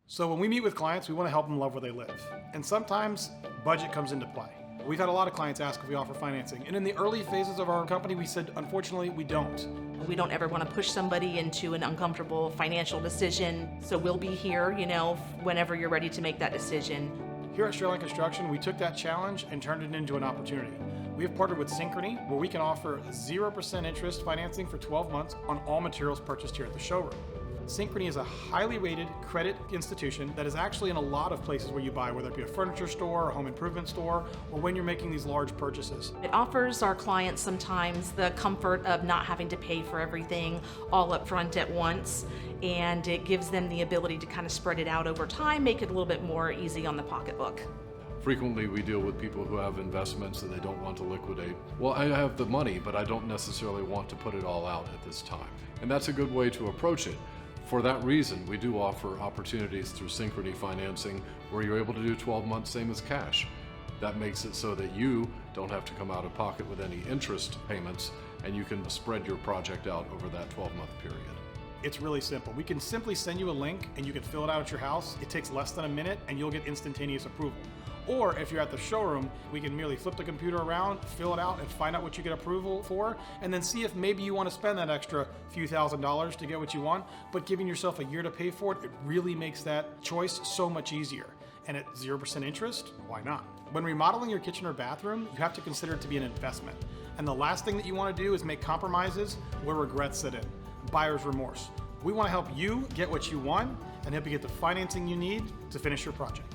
So when we meet with clients, we want to help them love where they live. And sometimes budget comes into play. We've had a lot of clients ask if we offer financing. And in the early phases of our company, we said, unfortunately, we don't. We don't ever want to push somebody into an uncomfortable financial decision. So we'll be here, whenever you're ready to make that decision. Here at Shoreline Construction, we took that challenge and turned it into an opportunity. We have partnered with Synchrony, where we can offer 0% interest financing for 12 months on all materials purchased here at the showroom. Synchrony is a highly rated credit institution that is actually in a lot of places where you buy, whether it be a furniture store, a home improvement store, or when you're making these large purchases. It offers our clients sometimes the comfort of not having to pay for everything all up front at once, and it gives them the ability to kind of spread it out over time, make it a little bit more easy on the pocketbook. Frequently we deal with people who have investments that they don't want to liquidate. Well, I have the money, but I don't necessarily want to put it all out at this time. And that's a good way to approach it. For that reason, we do offer opportunities through Synchrony financing where you're able to do 12 months same as cash. That makes it so that you don't have to come out of pocket with any interest payments, and you can spread your project out over that 12-month period. It's really simple. We can simply send you a link and you can fill it out at your house. It takes less than a minute and you'll get instantaneous approval. Or if you're at the showroom, we can merely flip the computer around, fill it out, and find out what you get approval for, and then see if maybe you want to spend that extra few $1,000s to get what you want. But giving yourself a year to pay for it, it really makes that choice so much easier. And at 0% interest, why not? When remodeling your kitchen or bathroom, you have to consider it to be an investment. And the last thing that you want to do is make compromises where regrets set in. Buyer's remorse. We want to help you get what you want and help you get the financing you need to finish your project.